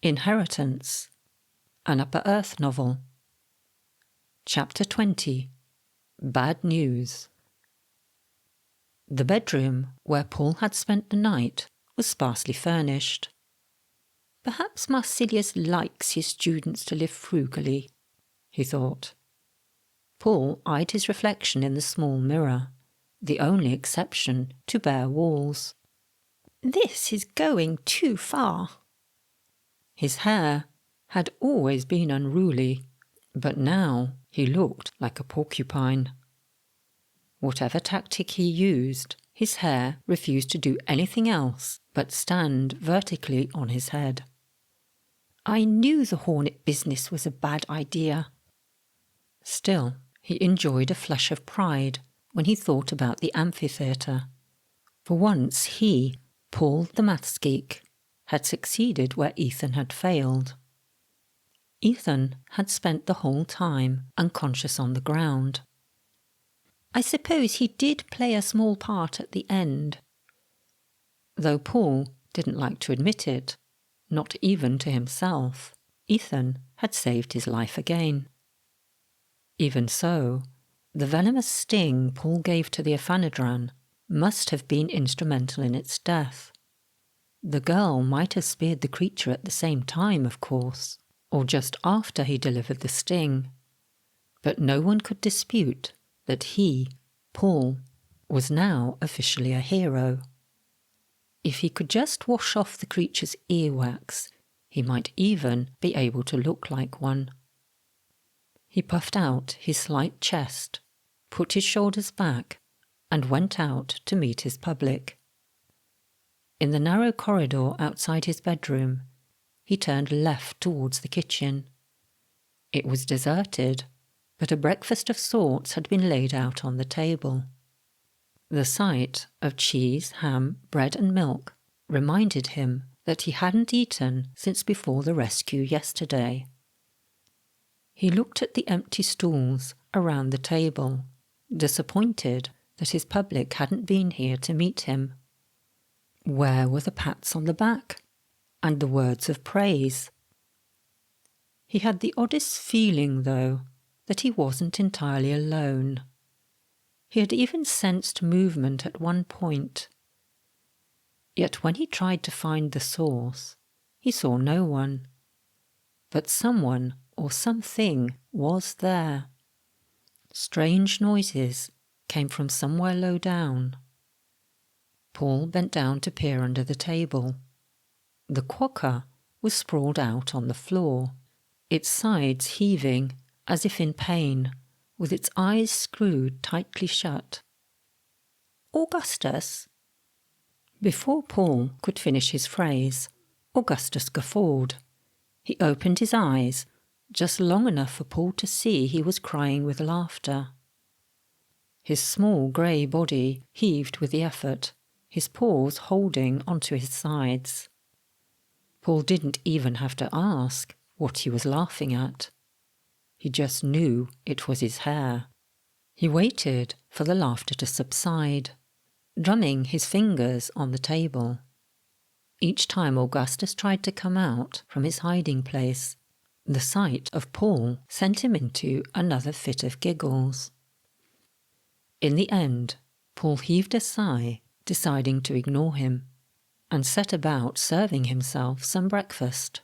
Inheritance, an Upper Earth novel. Chapter 20. Bad News. The bedroom where Paul had spent the night was sparsely furnished. Perhaps Marsilius likes his students to live frugally, he thought. Paul eyed his reflection in the small mirror, the only exception to bare walls. This is going too far. His hair had always been unruly, but now he looked like a porcupine. Whatever tactic he used, his hair refused to do anything else but stand vertically on his head. I knew the hornet business was a bad idea. Still, he enjoyed a flush of pride when he thought about the amphitheatre. For once he, Paul the maths geek, had succeeded where Ethan had failed. Ethan had spent the whole time unconscious on the ground. I suppose he did play a small part at the end. Though Paul didn't like to admit it, not even to himself, Ethan had saved his life again. Even so, the venomous sting Paul gave to the Ephanedran must have been instrumental in its death. The girl might have speared the creature at the same time, of course, or just after he delivered the sting, but no one could dispute that he, Paul, was now officially a hero. If he could just wash off the creature's earwax, he might even be able to look like one. He puffed out his slight chest, put his shoulders back, and went out to meet his public. In the narrow corridor outside his bedroom, he turned left towards the kitchen. It was deserted, but a breakfast of sorts had been laid out on the table. The sight of cheese, ham, bread and milk reminded him that he hadn't eaten since before the rescue yesterday. He looked at the empty stools around the table, disappointed that his public hadn't been here to meet him. Where were the pats on the back and the words of praise? He had the oddest feeling, though, that he wasn't entirely alone. He had even sensed movement at one point. Yet when he tried to find the source, he saw no one. But someone or something was there. Strange noises came from somewhere low down. Paul bent down to peer under the table. The quokka was sprawled out on the floor, its sides heaving as if in pain, with its eyes screwed tightly shut. Augustus? Before Paul could finish his phrase, Augustus guffawed. He opened his eyes, just long enough for Paul to see he was crying with laughter. His small grey body heaved with the effort, his paws holding onto his sides. Paul didn't even have to ask what he was laughing at. He just knew it was his hair. He waited for the laughter to subside, drumming his fingers on the table. Each time Augustus tried to come out from his hiding place, the sight of Paul sent him into another fit of giggles. In the end, Paul heaved a sigh, deciding to ignore him, and set about serving himself some breakfast.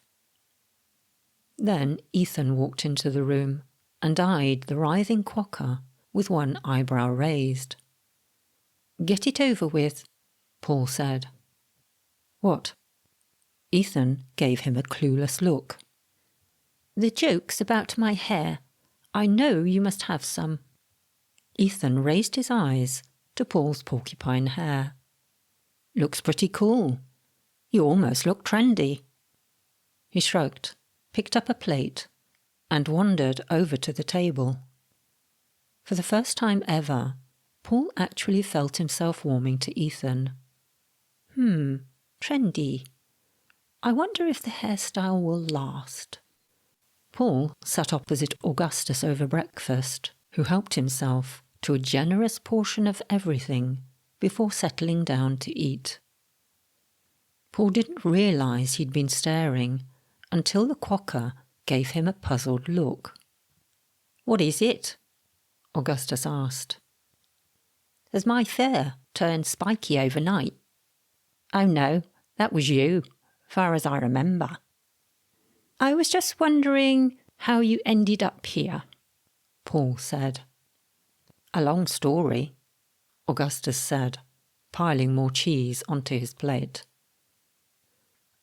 Then Ethan walked into the room and eyed the writhing quokka with one eyebrow raised. "Get it over with," Paul said. "What?" Ethan gave him a clueless look. "The joke's about my hair. I know you must have some." Ethan raised his eyes to Paul's porcupine hair. "Looks pretty cool. You almost look trendy." He shrugged, picked up a plate, and wandered over to the table. For the first time ever, Paul actually felt himself warming to Ethan. Trendy. I wonder if the hairstyle will last. Paul sat opposite Augustus over breakfast, who helped himself to a generous portion of everything before settling down to eat. Paul didn't realise he'd been staring until the quokka gave him a puzzled look. "What is it?" Augustus asked. "Has my fur turned spiky overnight?" "Oh no, that was you, far as I remember." "I was just wondering how you ended up here," Paul said. "A long story," Augustus said, piling more cheese onto his plate.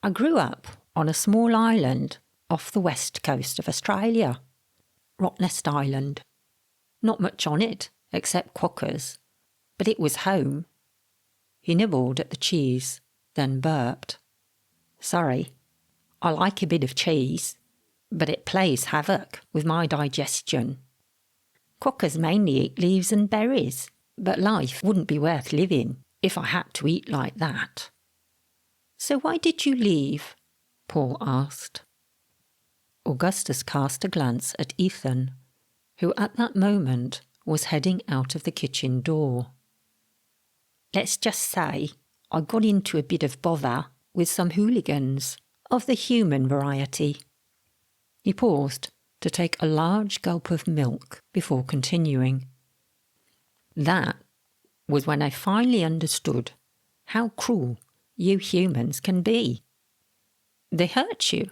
"I grew up on a small island off the west coast of Australia, Rottnest Island. Not much on it, except quokkas, but it was home." He nibbled at the cheese, then burped. "Sorry, I like a bit of cheese, but it plays havoc with my digestion. Quokkas mainly eat leaves and berries, but life wouldn't be worth living if I had to eat like that." "So why did you leave?" Paul asked. Augustus cast a glance at Ethan, who at that moment was heading out of the kitchen door. "Let's just say I got into a bit of bother with some hooligans of the human variety." He paused to take a large gulp of milk before continuing. "That was when I finally understood how cruel you humans can be. They hurt you."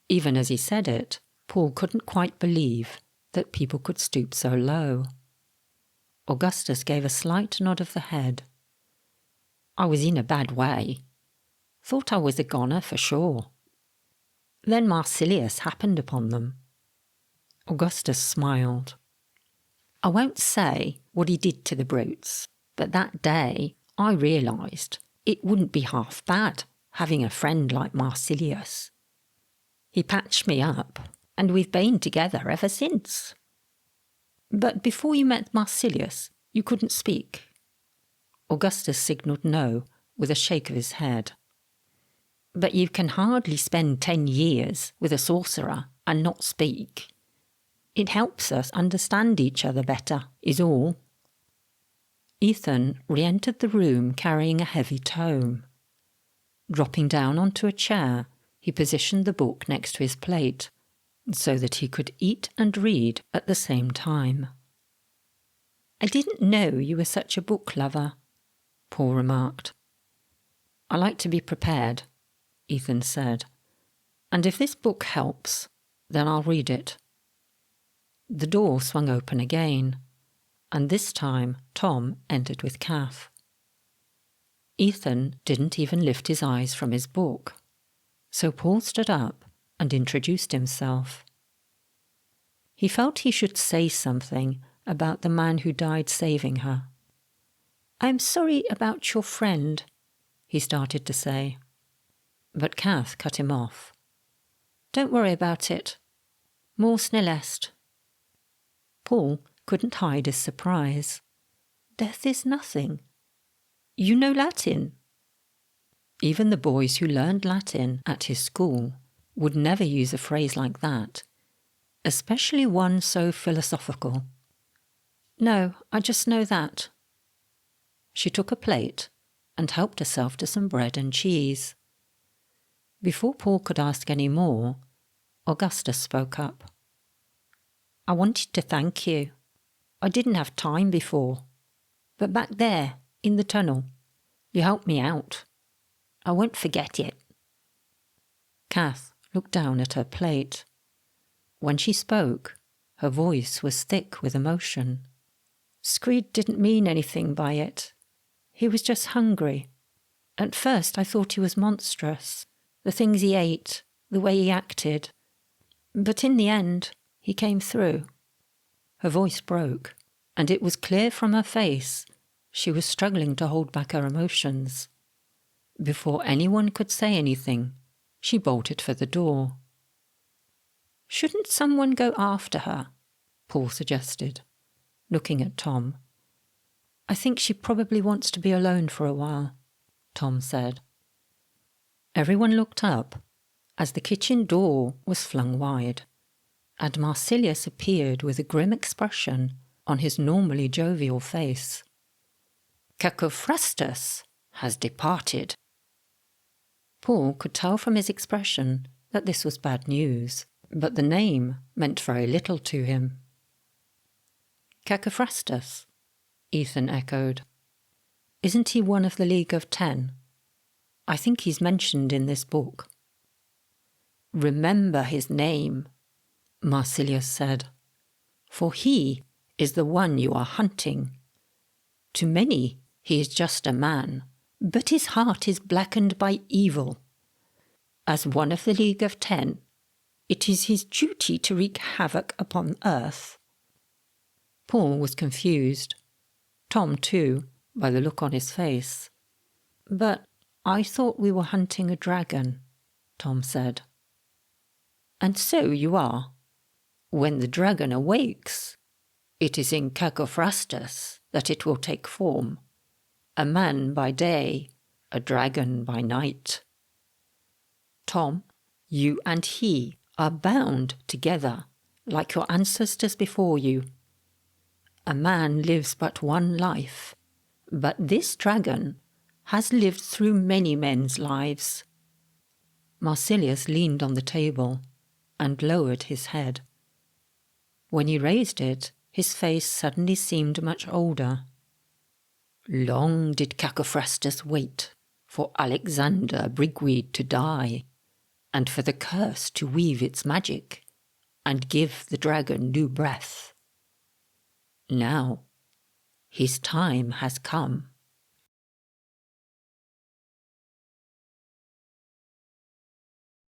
Even as he said it, Paul couldn't quite believe that people could stoop so low. Augustus gave a slight nod of the head. "I was in a bad way. Thought I was a goner for sure. Then Marsilius happened upon them." Augustus smiled. "I won't say what he did to the brutes, but that day I realised it wouldn't be half bad having a friend like Marsilius. He patched me up, and we've been together ever since." "But before you met Marsilius, you couldn't speak?" Augustus signalled no with a shake of his head. "But you can hardly spend 10 years with a sorcerer and not speak. It helps us understand each other better, is all." Ethan re-entered the room carrying a heavy tome. Dropping down onto a chair, he positioned the book next to his plate, so that he could eat and read at the same time. "I didn't know you were such a book lover," Paul remarked. "I like to be prepared," Ethan said, "and if this book helps, then I'll read it." The door swung open again, and this time Tom entered with Kath. Ethan didn't even lift his eyes from his book, so Paul stood up and introduced himself. He felt he should say something about the man who died saving her. "I'm sorry about your friend," he started to say. But Kath cut him off. "Don't worry about it. More snillest." Paul couldn't hide his surprise. "Death is nothing. You know Latin?" Even the boys who learned Latin at his school would never use a phrase like that, especially one so philosophical. "No, I just know that." She took a plate and helped herself to some bread and cheese. Before Paul could ask any more, Augustus spoke up. "I wanted to thank you. I didn't have time before, but back there, in the tunnel, you helped me out. I won't forget it." Kath looked down at her plate. When she spoke, her voice was thick with emotion. "Screed didn't mean anything by it. He was just hungry. At first I thought he was monstrous, the things he ate, the way he acted. But in the end, he came through." Her voice broke, and it was clear from her face she was struggling to hold back her emotions. Before anyone could say anything, she bolted for the door. "Shouldn't someone go after her?" Paul suggested, looking at Tom. "I think she probably wants to be alone for a while," Tom said. Everyone looked up as the kitchen door was flung wide, and Marsilius appeared with a grim expression on his normally jovial face. "Cacophrastus has departed." Paul could tell from his expression that this was bad news, but the name meant very little to him. Cacophrastus, Ethan echoed. Isn't he one of the League of 10? I think he's mentioned in this book. Remember his name, Marsilius said, for he is the one you are hunting. To many he is just a man, but his heart is blackened by evil. As one of the League of 10, it is his duty to wreak havoc upon earth. Paul was confused. Tom, too, by the look on his face. But I thought we were hunting a dragon, Tom said. And so you are. When the dragon awakes, it is in Cacophrastus that it will take form. A man by day, a dragon by night. Tom, you and he are bound together, like your ancestors before you. A man lives but one life, but this dragon has lived through many men's lives. Marsilius leaned on the table and lowered his head. When he raised it, his face suddenly seemed much older. Long did Cacophrastus wait for Alexander Brigweed to die, and for the curse to weave its magic and give the dragon new breath. Now his time has come.